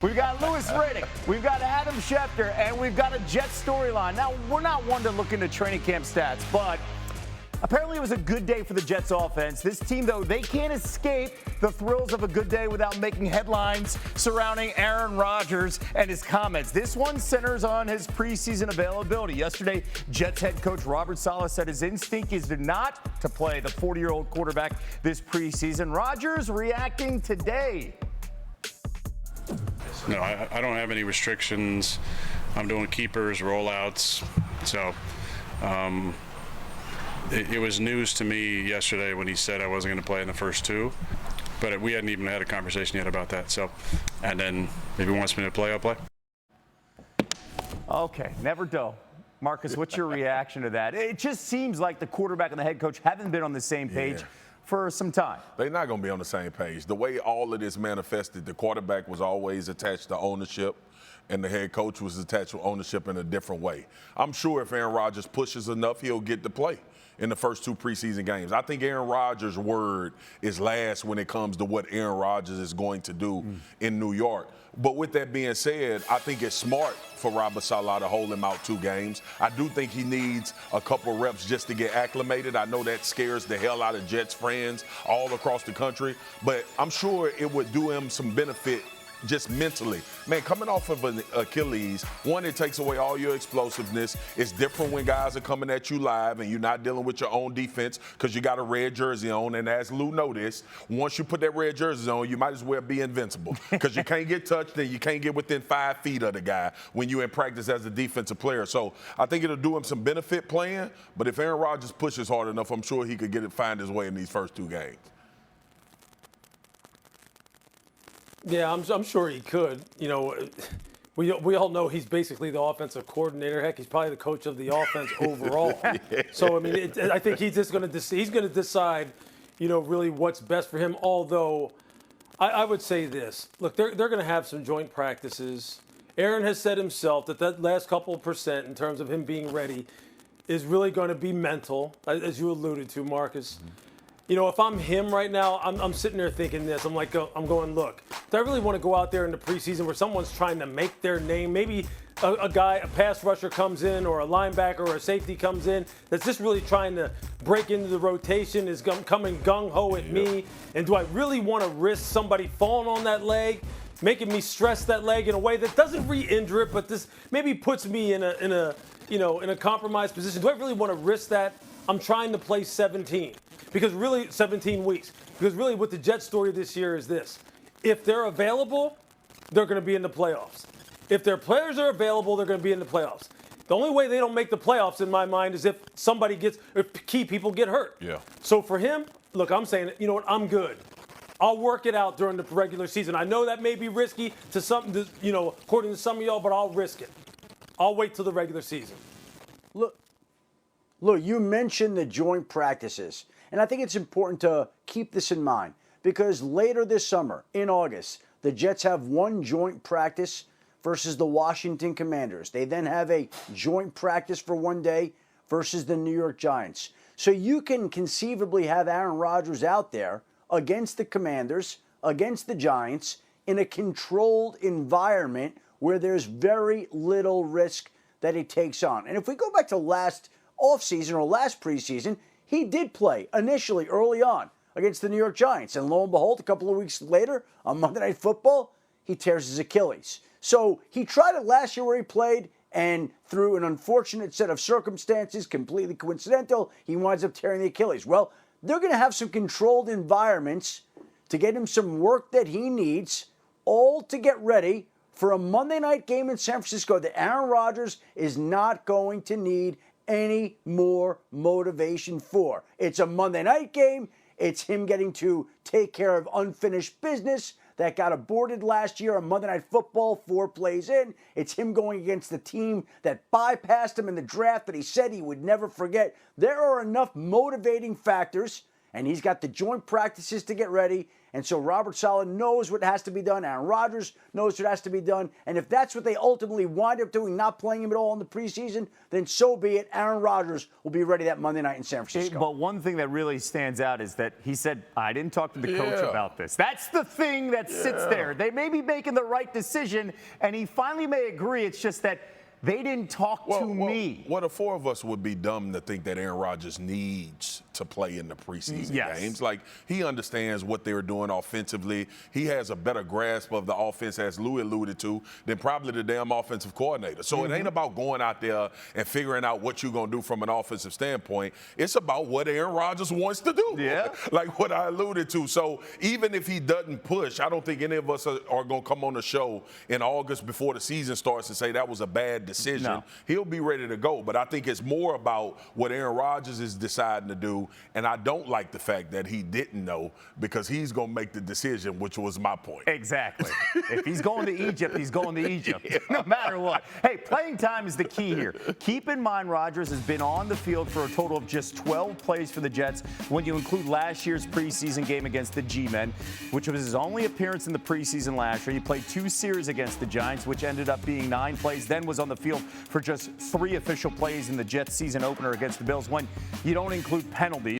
We've got Louis Riddick, we've got Adam Schefter, and we've got a Jets storyline. Now, we're not one to look into training camp stats, but apparently it was a good day for the Jets offense. This team, though, they can't escape the thrills of a good day without making headlines surrounding Aaron Rodgers and his comments. This one centers on his preseason availability. Yesterday, Jets head coach Robert Saleh said his instinct is not to play the 40-year-old quarterback this preseason. Rodgers reacting today. No, I don't have any restrictions. I'm doing keepers, rollouts. So it was news to me yesterday when he said I wasn't going to play in the first two. But we hadn't even had a conversation yet about that. So, and then if he wants me to play, I'll play. Okay, never dull. Marcus, what's your reaction to that? It just seems like the quarterback and the head coach haven't been on the same page for some time. They're not going to be on the same page. The way all of this manifested, the quarterback was always attached to ownership, and the head coach was attached to ownership in a different way. I'm sure if Aaron Rodgers pushes enough, he'll get to play in the first two preseason games. I think Aaron Rodgers' word is last when it comes to what Aaron Rodgers is going to do in New York. But with that being said, I think it's smart for Robert Saleh to hold him out 2 games. I do think he needs a couple reps just to get acclimated. I know that scares the hell out of Jets fans all across the country, but I'm sure it would do him some benefit just mentally. Man, coming off of an Achilles, one, it takes away all your explosiveness. It's different when guys are coming at you live and you're not dealing with your own defense because you got a red jersey on. And as Lou noticed, once you put that red jersey on, you might as well be invincible because you can't get touched and you can't get within 5 feet of the guy when you're in practice as a defensive player. So I think it'll do him some benefit playing. But if Aaron Rodgers pushes hard enough, I'm sure he could find his way in these first 2 games. Yeah, I'm sure he could. You know, we all know he's basically the offensive coordinator. Heck, he's probably the coach of the offense overall. So I mean, I think he's just going to decide, you know, really what's best for him. Although, I would say this: look, they're going to have some joint practices. Aaron has said himself that last couple of percent in terms of him being ready is really going to be mental, as you alluded to, Marcus. You know, if I'm him right now, I'm sitting there thinking this. I'm going, look, do I really want to go out there in the preseason where someone's trying to make their name? Maybe a pass rusher comes in or a linebacker or a safety comes in that's just really trying to break into the rotation, is coming gung-ho at me. And do I really want to risk somebody falling on that leg, making me stress that leg in a way that doesn't re-injure it, but this maybe puts me in a compromised position? Do I really want to risk that? I'm trying to play 17 weeks. Because really what the Jets story this year is this: if they're available, they're going to be in the playoffs. If their players are available, they're going to be in the playoffs. The only way they don't make the playoffs, in my mind, is if key people get hurt. Yeah. So for him, look, I'm saying, you know what, I'm good. I'll work it out during the regular season. I know that may be risky to some, you know, according to some of y'all, but I'll risk it. I'll wait till the regular season. Look, you mentioned the joint practices, and I think it's important to keep this in mind because later this summer, in August, the Jets have one joint practice versus the Washington Commanders. They then have a joint practice for 1 day versus the New York Giants. So you can conceivably have Aaron Rodgers out there against the Commanders, against the Giants, in a controlled environment where there's very little risk that he takes on. And if we go back to last offseason or last preseason, he did play initially early on against the New York Giants. And lo and behold, a couple of weeks later on Monday Night Football, he tears his Achilles. So he tried it last year where he played, and through an unfortunate set of circumstances, completely coincidental, he winds up tearing the Achilles. Well, they're going to have some controlled environments to get him some work that he needs, all to get ready for a Monday night game in San Francisco that Aaron Rodgers is not going to need any more motivation for. It's a Monday night game. It's him getting to take care of unfinished business that got aborted last year on Monday Night Football 4 plays in. It's him going against the team that bypassed him in the draft that he said he would never forget. There are enough motivating factors, and he's got the joint practices to get ready, And so Robert Saleh knows what has to be done. Aaron Rodgers knows what has to be done. And if that's what they ultimately wind up doing, not playing him at all in the preseason, then so be it. Aaron Rodgers will be ready that Monday night in San Francisco. But one thing that really stands out is that he said, I didn't talk to the coach about this. That's the thing that sits there. They may be making the right decision, and he finally may agree. It's just that they didn't talk to me. Well, the four of us would be dumb to think that Aaron Rodgers needs to play in the preseason games. Like, he understands what they're doing offensively. He has a better grasp of the offense, as Louis alluded to, than probably the damn offensive coordinator. So it ain't about going out there and figuring out what you're going to do from an offensive standpoint. It's about what Aaron Rodgers wants to do. Yeah. Like what I alluded to. So even if he doesn't push, I don't think any of us are going to come on the show in August before the season starts and say that was a bad decision. No. He'll be ready to go. But I think it's more about what Aaron Rodgers is deciding to do. And I don't like the fact that he didn't know, because he's going to make the decision, which was my point. Exactly. If he's going to Egypt, he's going to Egypt, no matter what. Hey, playing time is the key here. Keep in mind, Rodgers has been on the field for a total of just 12 plays for the Jets when you include last year's preseason game against the G-Men, which was his only appearance in the preseason last year. He played 2 series against the Giants, which ended up being 9 plays, then was on the field for just 3 official plays in the Jets season opener against the Bills when you don't include penalties.